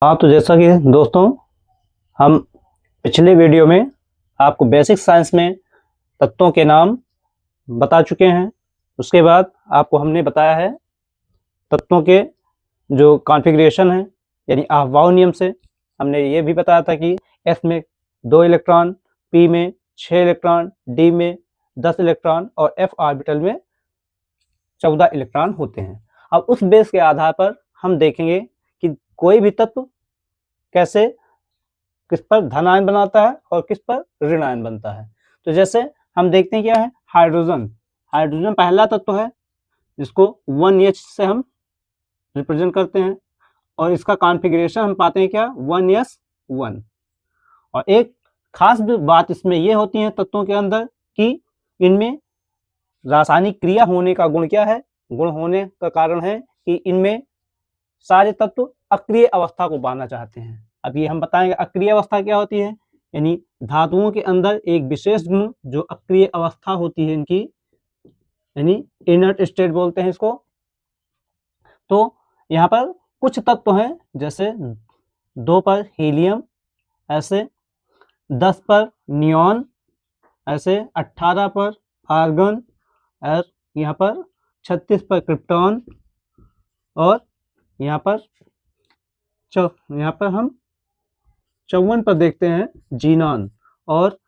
हाँ, तो जैसा कि दोस्तों हम पिछले वीडियो में आपको बेसिक साइंस में तत्वों के नाम बता चुके हैं। उसके बाद आपको हमने बताया है तत्वों के जो कॉन्फ़िगरेशन है, यानी अफबाउ नियम से हमने ये भी बताया था कि एस में 2 इलेक्ट्रॉन, पी में 6 इलेक्ट्रॉन, डी में 10 इलेक्ट्रॉन और एफ ऑर्बिटल में 14 इलेक्ट्रॉन होते हैं। अब उस बेस के आधार पर हम देखेंगे कि कोई भी तत्व कैसे किस पर धन आयन बनाता है और किस पर ऋण आयन बनता है। तो जैसे हम देखते हैं क्या है, हाइड्रोजन। हाइड्रोजन पहला तत्व है जिसको 1H से हम रिप्रेजेंट करते हैं और इसका कॉन्फ़िगरेशन हम पाते हैं क्या, 1s1। और एक खास बात इसमें ये होती है तत्वों के अंदर कि इनमें रासायनिक क्रिया होने का गुण क्या है, गुण होने का कारण है कि इनमें सारे तत्व अक्रिय अवस्था को पाना चाहते हैं। अब ये हम बताएंगे अक्रिय अवस्था क्या होती है, यानी धातुओं के अंदर एक विशेष गुण जो अक्रिय अवस्था होती है इनकी, यानी इनर्ट स्टेट बोलते हैं इसको। तो यहाँ पर कुछ तत्व हैं, जैसे 2 पर हीलियम, ऐसे 10 पर नियॉन, ऐसे 18 पर आर्गन, और यहाँ पर 36 पर क्रिप्टॉन, और यहाँ पर हम 54 पर देखते हैं जीनॉन, और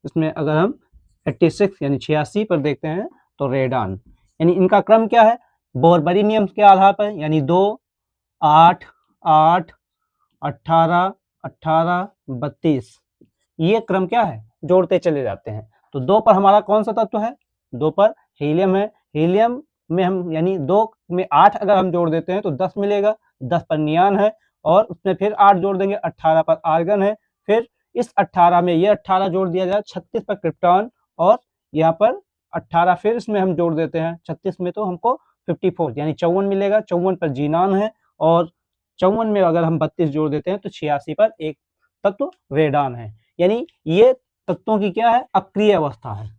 इसमें अगर हम 86 यानी 86 पर देखते हैं तो रेडॉन। यानी इनका क्रम क्या है, बोरबरी नियम के आधार पर, यानी 2, 8, 8, 18, 18, 32, ये क्रम क्या है, जोड़ते चले जाते हैं। तो 2 पर हमारा कौन सा तत्व है, 2 पर हीलियम है। हीलियम में हम यानी 2 में 8 अगर हम जोड़ देते हैं तो 10 मिलेगा। 10 पर नियॉन है और उसमें फिर 8 जोड़ देंगे, 18 पर आर्गन है। फिर इस 18 में ये 18 जोड़ दिया जाए, 36 पर क्रिप्टॉन, और यहाँ पर 18 फिर इसमें हम जोड़ देते हैं 36 में, तो हमको 54 यानी 54 मिलेगा। 54 पर जीनॉन है और 54 में अगर हम 32 जोड़ देते हैं तो 86 पर एक तत्व रेडॉन है। यानी ये तत्वों की क्या है, अक्रिय अवस्था है।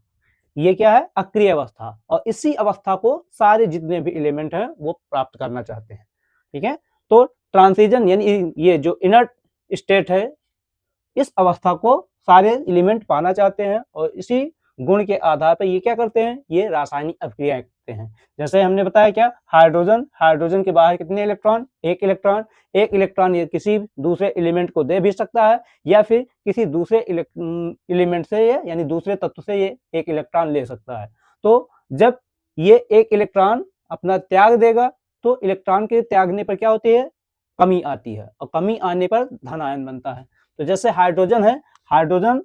ये क्या है, अक्रिय अवस्था, और इसी अवस्था को सारे जितने भी एलिमेंट हैं वो प्राप्त करना चाहते हैं। ठीक है, तो ट्रांजिशन यानी ये जो इनर्ट स्टेट है, इस अवस्था को सारे एलिमेंट पाना चाहते हैं और इसी गुण के आधार पर ये क्या करते हैं, ये रासायनिक अभिक्रिया करते हैं। जैसे हमने बताया क्या, हाइड्रोजन के बाहर कितने इलेक्ट्रॉन, एक इलेक्ट्रॉन। एक इलेक्ट्रॉन ये किसी दूसरे एलिमेंट को दे भी सकता है या फिर किसी दूसरे एलिमेंट से यानी दूसरे तत्व से ये एक इलेक्ट्रॉन ले सकता है। तो जब ये एक इलेक्ट्रॉन अपना त्याग देगा तो इलेक्ट्रॉन के त्यागने पर क्या होती है, कमी आती है, और कमी आने पर धन आयन बनता है। तो जैसे हाइड्रोजन है, हाइड्रोजन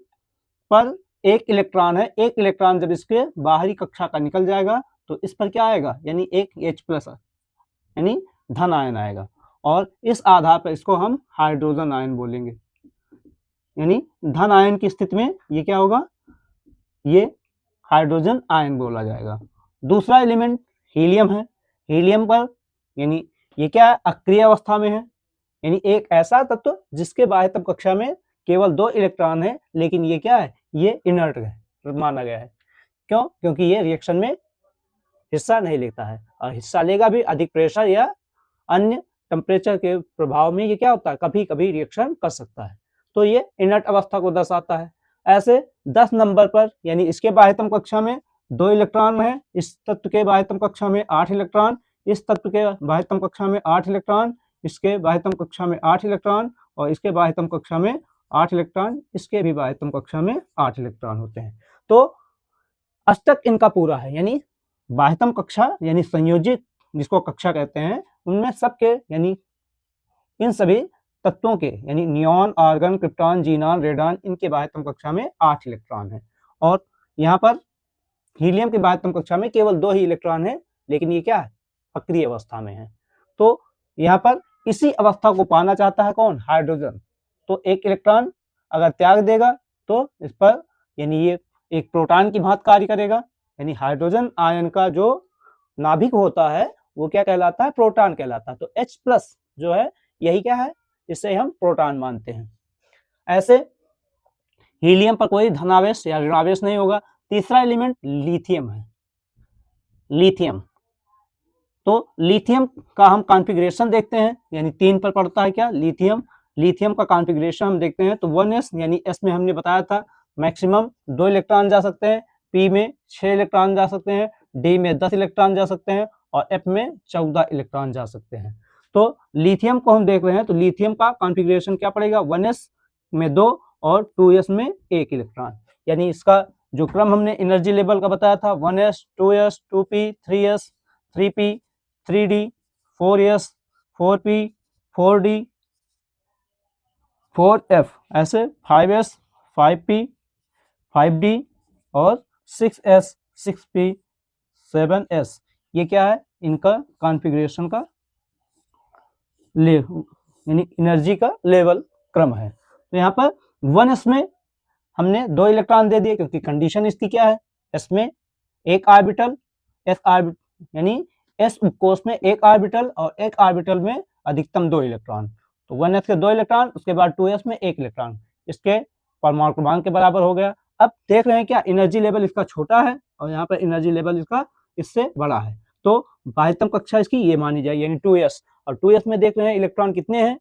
पर एक इलेक्ट्रॉन है, एक इलेक्ट्रॉन जब इसके बाहरी कक्षा का निकल जाएगा तो इस पर क्या आएगा, यानी एक H+ यानी धन आयन आएगा, और इस आधार पर इसको हम हाइड्रोजन आयन बोलेंगे। यानी धन आयन की स्थिति में ये क्या होगा, ये हाइड्रोजन आयन बोला जाएगा। दूसरा एलिमेंट हीलियम है। हीलियम पर यानी ये क्या है, अक्रिय अवस्था में है, यानी एक ऐसा तत्व जिसके बाह्यतम कक्षा में केवल 2 इलेक्ट्रॉन है, लेकिन ये क्या है, ये इनर्ट है माना गया है। क्यों, क्योंकि ये रिएक्शन में हिस्सा नहीं लेता है, और हिस्सा लेगा भी अधिक प्रेशर या अन्य टेम्परेचर के प्रभाव में ये क्या होता है, कभी कभी रिएक्शन कर सकता है। तो ये इनर्ट अवस्था को दर्शाता है। ऐसे 10 नंबर पर, यानी इसके बाह्यतम कक्षा में 2 इलेक्ट्रॉन है, इस तत्व के बाह्यतम कक्षा में 8 इलेक्ट्रॉन, इस तत्व के बाह्यतम कक्षा में 8 इलेक्ट्रॉन, इसके बाह्यतम कक्षा में 8 इलेक्ट्रॉन, और इसके बाह्यतम कक्षा में 8 इलेक्ट्रॉन, इसके भी बाह्यतम कक्षा में 8 इलेक्ट्रॉन होते हैं। तो अष्टक इनका पूरा है, यानी बाह्यतम कक्षा यानी संयोजित जिसको कक्षा कहते हैं, उनमें सबके यानी इन सभी तत्वों के यानी neon, argon, krypton, xenon, radon, इनके बाह्यतम कक्षा में 8 इलेक्ट्रॉन है। और यहाँ पर हीलियम के बाह्यतम कक्षा में केवल 2 ही इलेक्ट्रॉन है, लेकिन ये क्या है, अक्रिय अवस्था में है। तो यहाँ पर इसी अवस्था को पाना चाहता है कौन, हाइड्रोजन। तो एक इलेक्ट्रॉन अगर त्याग देगा तो इस पर यानी ये एक प्रोटॉन की भांति कार्य करेगा, यानी हाइड्रोजन आयन का जो नाभिक होता है वो क्या कहलाता है, प्रोटॉन कहलाता है। तो H+ जो है यही क्या है, इसे हम प्रोटॉन मानते हैं। ऐसे हीलियम पर कोई धनावेश या ऋणावेश नहीं होगा। तीसरा एलिमेंट लिथियम है। लिथियम तो लिथियम का हम कॉन्फ़िगरेशन देखते हैं, यानी 3 पर पड़ता है क्या, लिथियम का कॉन्फ़िगरेशन हम देखते हैं। तो 1s यानी s में हमने बताया था मैक्सिमम 2 इलेक्ट्रॉन जा सकते हैं, p में 6 इलेक्ट्रॉन जा सकते हैं, d में 10 इलेक्ट्रॉन जा सकते हैं और f में 14 इलेक्ट्रॉन जा सकते हैं। तो लिथियम को हम देख रहे हैं, तो लिथियम का कॉन्फ़िगरेशन क्या पड़ेगा, 1s में 2 और 2s में 1 इलेक्ट्रॉन। यानी इसका जो क्रम हमने एनर्जी लेवल का बताया था 1s 2s 2p 3s 3p 3d 4s 4p 4d 4f, ऐसे 5s 5p 5d और 6s 6p 7s। ये क्या है, इनका कॉन्फ़िगरेशन का यानी एनर्जी का लेवल क्रम है। तो यहाँ पर 1s में हमने 2 इलेक्ट्रॉन दे दिए, क्योंकि कंडीशन इसकी क्या है, s में एक ऑर्बिटल, s ऑर्बिटल यानी s कोष में एक ऑर्बिटल और एक ऑर्बिटल में अधिकतम 2 इलेक्ट्रॉन। तो 1s के 2 इलेक्ट्रॉन, उसके बाद 2s में 1 इलेक्ट्रॉन, इसके परमाणु क्रमांक के बराबर हो गया। अब देख रहे हैं क्या, एनर्जी लेवल इसका छोटा है और यहाँ पर एनर्जी लेवल इसका इससे बड़ा है, तो बाह्यतम कक्षा इसकी ये मानी जाएगी, यानी 2s। और 2s में देख रहे हैं इलेक्ट्रॉन कितने हैं,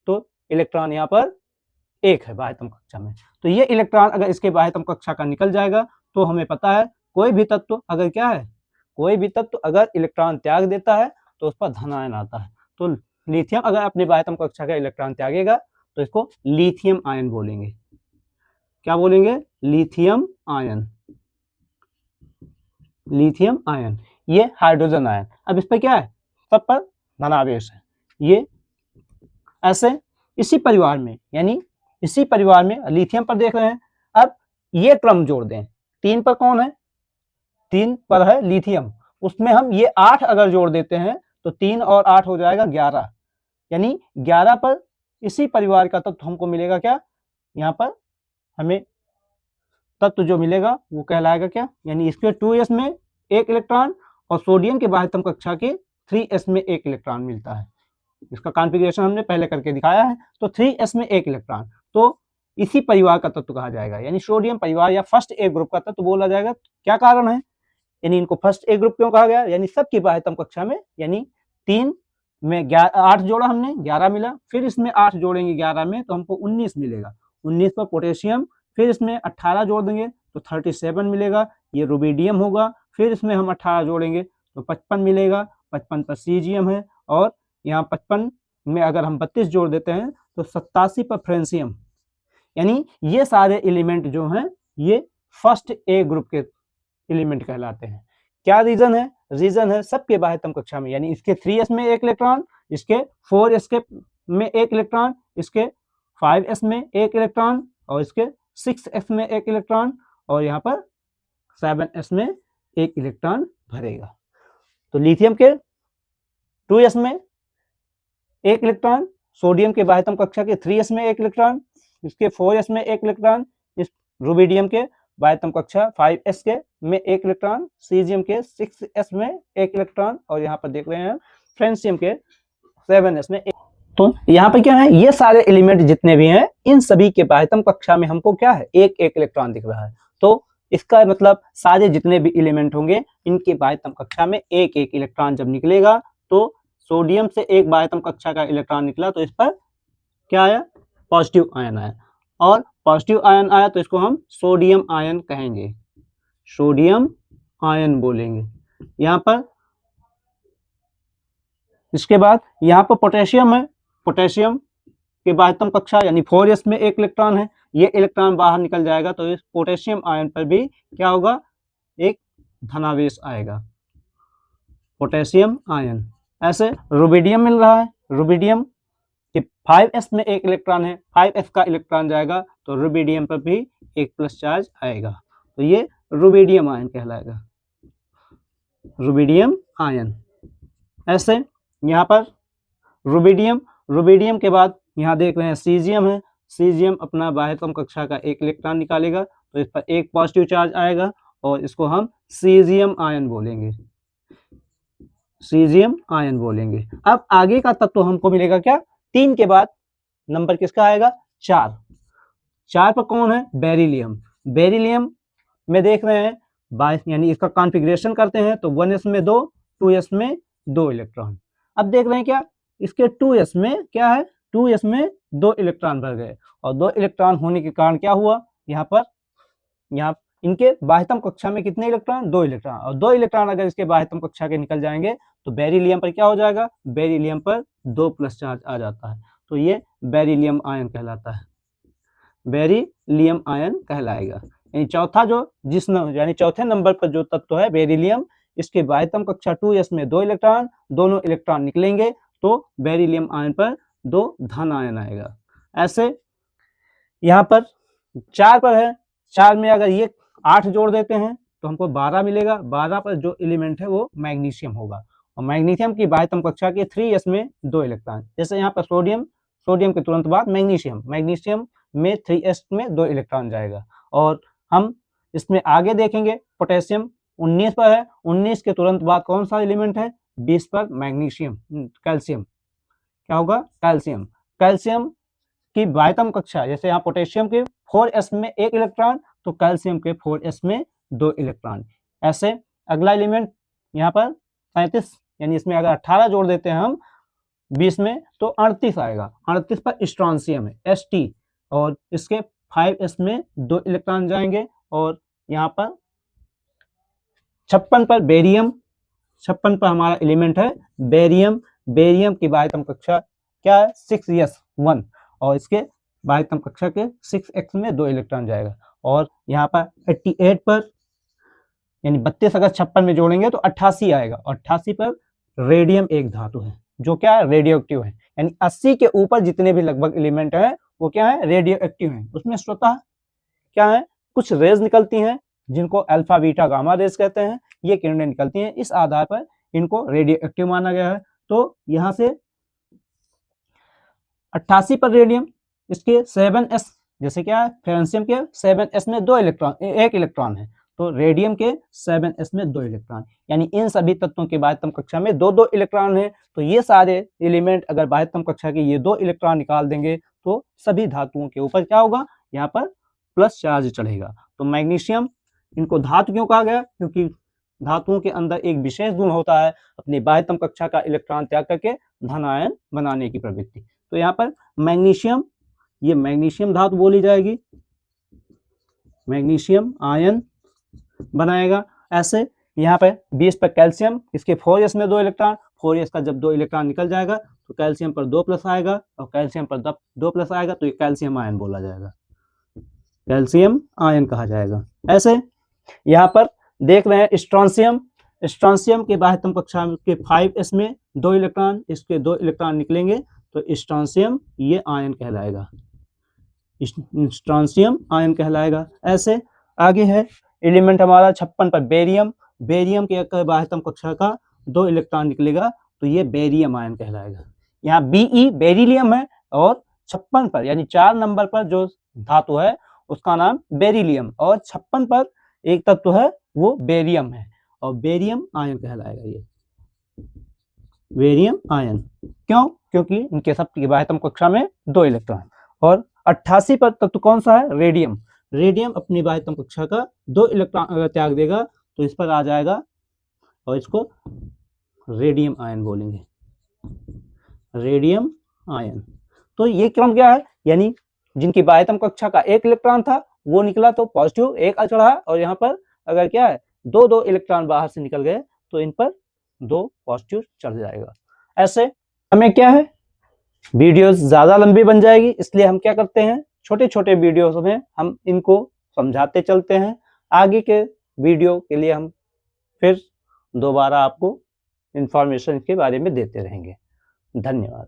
तो इलेक्ट्रॉन यहाँ पर 1 है बाह्यतम कक्षा में। तो ये इलेक्ट्रॉन अगर इसके बाह्यतम कक्षा का निकल जाएगा, तो हमें पता है कोई भी तत्व अगर क्या है, कोई भी तत्व अगर इलेक्ट्रॉन त्याग देता है तो उस पर धन आयन आता है। तो लिथियम अगर अपने बाह्यतम कक्षा का इलेक्ट्रॉन त्यागेगा तो इसको लिथियम आयन बोलेंगे। क्या बोलेंगे, लिथियम आयन, लिथियम आयन। ये हाइड्रोजन आयन, अब इस पर क्या है, सब पर धनावेश है। ये ऐसे इसी परिवार में, यानी इसी परिवार में लिथियम पर देख रहे हैं। अब ये क्रम जोड़ दें, 3 पर कौन है, 3 पर है लिथियम, उसमें हम ये 8 अगर जोड़ देते हैं तो 3 और 8 हो जाएगा 11, यानी 11 पर इसी परिवार का तत्व हमको मिलेगा क्या, यहाँ पर हमें तत्व जो मिलेगा वो कहलाएगा क्या, यानी इसके 2s में 1 इलेक्ट्रॉन और सोडियम के बाह्यतम कक्षा के 3s में 1 इलेक्ट्रॉन मिलता है। इसका कॉन्फ़िगरेशन हमने पहले करके दिखाया है। तो 3s में 1 इलेक्ट्रॉन, तो इसी परिवार का तत्व कहा जाएगा, यानी सोडियम परिवार या फर्स्ट ए ग्रुप का तत्व बोला जाएगा। क्या कारण है, यानी इनको फर्स्ट ए ग्रुप क्यों कहा गया, यानी सबकी बाह्यतम कक्षा में, यानी 3 में 8 जोड़ा हमने 11 मिला, फिर इसमें 8 जोड़ेंगे 11 में तो हमको 19 मिलेगा, 19 पर पोटेशियम, फिर इसमें 18 जोड़ देंगे तो 37 मिलेगा, ये रुबिडियम होगा, फिर इसमें हम 18 जोड़ेंगे तो 55 मिलेगा, 55 पर सीजियम है, और यहाँ 55 में अगर हम 32 जोड़ देते हैं तो 87 पर फ्रेंसियम। यानी ये सारे एलिमेंट जो हैं ये फर्स्ट ए ग्रुप के एलिमेंट कहलाते हैं। क्या रीजन है, रीजन है सबके बाह्यतम कक्षा में, यानी इसके 3s में 1 इलेक्ट्रॉन, इसके 4s के में 1 इलेक्ट्रॉन, इसके 5s में 1 इलेक्ट्रॉन और इसके 6s में 1 इलेक्ट्रॉन, और यहाँ पर 7s में 1 इलेक्ट्रॉन भरेगा। तो लिथियम के 2s में 1 इलेक्ट्रॉन, सोडियम के बाह्यतम कक्षा के 3s में 1 इलेक्ट्रॉन, इसके 4s में 1 इलेक्ट्रॉन, इस रुबिडियम के बाह्यतम कक्षा 5s के में 1 इलेक्ट्रॉन, सीजियम के 6s में 1 इलेक्ट्रॉन, और यहाँ पर देख रहे हैं फ्रेंसियम के 7s में 1। तो यहाँ पर क्या है, ये सारे एलिमेंट जितने भी हैं इन सभी के बाह्यतम कक्षा में हमको क्या है, 1-1 इलेक्ट्रॉन दिख रहा है। तो इसका मतलब सारे जितने भी एलिमेंट होंगे इनके बाह्यतम कक्षा में 1-1 इलेक्ट्रॉन जब निकलेगा, तो सोडियम से एक बाह्यतम कक्षा का इलेक्ट्रॉन निकला तो इस पर क्या आया, पॉजिटिव आयन आया, और पॉजिटिव आयन आया तो इसको हम सोडियम आयन कहेंगे, सोडियम आयन बोलेंगे। यहाँ पर इसके बाद यहाँ पर पोटेशियम है, पोटेशियम के बाह्यतम कक्षा यानी 4s में 1 इलेक्ट्रॉन है, ये इलेक्ट्रॉन बाहर निकल जाएगा तो इस पोटेशियम आयन पर भी क्या होगा, एक धनावेश आएगा, पोटेशियम आयन। ऐसे रुबिडियम मिल रहा है, रुबिडियम कि 5s में 1 इलेक्ट्रॉन है, 5s का इलेक्ट्रॉन जाएगा तो रुबिडियम पर भी 1 प्लस चार्ज आएगा, तो ये रुबिडियम आयन कहलाएगा, रुबिडियम आयन। ऐसे यहाँ पर रुबिडियम, रुबिडियम के बाद यहाँ देख रहे हैं सीजियम है, सीजियम अपना बाह्यतम कक्षा का 1 इलेक्ट्रॉन निकालेगा तो इस पर 1 पॉजिटिव चार्ज आएगा और इसको हम सीजियम आयन बोलेंगे, सीजियम आयन बोलेंगे। अब आगे का तत्व हमको मिलेगा क्या, 3 के बाद नंबर किसका आएगा, 4। 4 पर कौन है, बेरिलियम। बेरिलियम में देख रहे हैं 22, यानी इसका कॉन्फ़िगरेशन करते हैं तो 1s में 2, 2s में 2 इलेक्ट्रॉन। अब देख रहे हैं क्या, इसके 2s में क्या है, 2s में 2 इलेक्ट्रॉन भर गए, और 2 इलेक्ट्रॉन होने के कारण क्या हुआ, यहाँ इनके बाह्यतम कक्षा में कितने इलेक्ट्रॉन, 2 इलेक्ट्रॉन, और 2 इलेक्ट्रॉन अगर इसके बाह्यतम कक्षा के निकल जाएंगे तो बेरिलियम पर क्या हो जाएगा, बेरिलियम पर 2+ चार्ज आ जाता है, तो ये बेरिलियम आयन कहलाता है, बेरिलियम आयन कहलाएगा। यानी चौथा यानी चौथे नंबर पर जो तत्व है बेरिलियम, इसके बाह्यतम कक्षा 2s में 2 इलेक्ट्रॉन, दोनों इलेक्ट्रॉन निकलेंगे तो बेरिलियम आयन पर 2 धन आयन आएगा। ऐसे यहाँ पर 4 पर है, 4 में अगर ये 8 जोड़ देते हैं तो हमको 12 मिलेगा। 12 पर जो एलिमेंट है वो मैग्नीशियम होगा, और मैग्नीशियम की बाह्यतम कक्षा के 3s में 2 इलेक्ट्रॉन। जैसे यहाँ पर सोडियम के तुरंत बाद मैग्नीशियम में 3s में 2 इलेक्ट्रॉन जाएगा। और हम इसमें आगे देखेंगे पोटेशियम 19 पर है, 19 के तुरंत बाद कौन सा एलिमेंट है, 20 पर कैल्शियम, क्या होगा, कैल्शियम की बाह्यतम कक्षा, जैसे यहाँ पोटेशियम के 4s में 1 इलेक्ट्रॉन, तो कैल्शियम के 4s में 2 इलेक्ट्रॉन। ऐसे अगला एलिमेंट यहाँ पर 37, यानी इसमें अगर 18 जोड़ देते हैं हम 20 में तो 38 आएगा। 38 पर स्ट्रॉन्शियम है St, और इसके 5s में 2 इलेक्ट्रॉन जाएंगे। और यहाँ पर 56 पर बेरियम, 56 पर हमारा एलिमेंट है बेरियम की बाह्यतम कक्षा क्या है, 6s1, और इसके बाह्यतम कक्षा के 6x में 2 इलेक्ट्रॉन जाएगा। और यहाँ पर 88 पर, यानी 32 अगर 56 में जोड़ेंगे तो 88 आएगा, और 88 पर रेडियम एक धातु है जो क्या है, रेडियो एक्टिव है। यानी 80 के ऊपर जितने भी लगभग एलिमेंट है वो क्या है, रेडियो एक्टिव है। उसमें स्वतः क्या है, कुछ रेज निकलती हैं जिनको अल्फा बीटा गामा रेज कहते हैं, ये किरणें निकलती हैं, इस आधार पर इनको रेडियो एक्टिव माना गया है। तो यहाँ से 88 पर रेडियम, इसके 7s, जैसे क्या है फ्रांसियम के 7s में 2 इलेक्ट्रॉन, 1 इलेक्ट्रॉन है, तो रेडियम के 7s में 2 इलेक्ट्रॉन, यानी इन सभी तत्वों के बाह्यतम कक्षा में 2-2 इलेक्ट्रॉन है। तो ये सारे एलिमेंट अगर बाह्यतम कक्षा के ये 2 इलेक्ट्रॉन निकाल देंगे तो सभी धातुओं के ऊपर क्या होगा, यहाँ पर प्लस चार्ज चढ़ेगा। तो मैग्नीशियम, इनको धातु क्यों कहा गया, क्योंकि धातुओं के अंदर एक विशेष गुण होता है अपनी बाह्यतम कक्षा का इलेक्ट्रॉन त्याग करके धन आयन बनाने की प्रवृत्ति। तो यहाँ पर मैग्नीशियम, ये मैग्नीशियम धातु बोली जाएगी, मैग्नीशियम आयन बनाएगा। ऐसे यहाँ पे 20 पर कैल्शियम, इसके 4s में 2 इलेक्ट्रॉन, 4s का जब 2 इलेक्ट्रॉन निकल जाएगा तो कैल्शियम पर 2+ आएगा, और कैल्शियम पर 2+ आएगा तो ये कैल्शियम आयन बोला जाएगा, कैल्शियम आयन कहा जाएगा। ऐसे यहाँ पर देख रहे हैं स्ट्रॉन्शियम के बाह्यतम कक्षा के 5s में 2 इलेक्ट्रॉन, इसके 2 इलेक्ट्रॉन निकलेंगे तो स्ट्रॉन्शियम ये आयन कहलाएगा, स्ट्रॉन्शियम आयन कहलाएगा। ऐसे आगे है एलिमेंट हमारा 56 पर बेरियम के बाह्यतम कक्षा का 2 इलेक्ट्रॉन निकलेगा तो ये बेरियम आयन कहलाएगा। यहाँ Be बेरिलियम है, और 56 पर यानी 4 नंबर पर जो धातु है उसका नाम बेरिलियम, और 56 पर एक तत्व है वो बेरियम है, और बेरियम आयन कहलाएगा ये बेरियम आयन। क्यों, क्योंकि इनके सबकी बाह्यतम कक्षा में 2 इलेक्ट्रॉन। और 88 पर तत्व कौन सा है, रेडियम अपनी बाह्यतम कक्षा का 2 इलेक्ट्रॉन अगर त्याग देगा तो इस पर आ जाएगा, और इसको रेडियम आयन बोलेंगे, रेडियम आयन। तो ये क्रम क्या है, यानी जिनकी बाह्यतम कक्षा का 1 इलेक्ट्रॉन था वो निकला तो पॉजिटिव 1 चढ़ा, और यहाँ पर अगर क्या है 2 इलेक्ट्रॉन बाहर से निकल गए तो इन पर 2 पॉजिटिव चढ़ जाएगा। ऐसे हमें क्या है, वीडियोस ज्यादा लंबी बन जाएगी, इसलिए हम क्या करते हैं, छोटे छोटे वीडियोस में हम इनको समझाते चलते हैं। आगे के वीडियो के लिए हम फिर दोबारा आपको इंफॉर्मेशन के बारे में देते रहेंगे। धन्यवाद।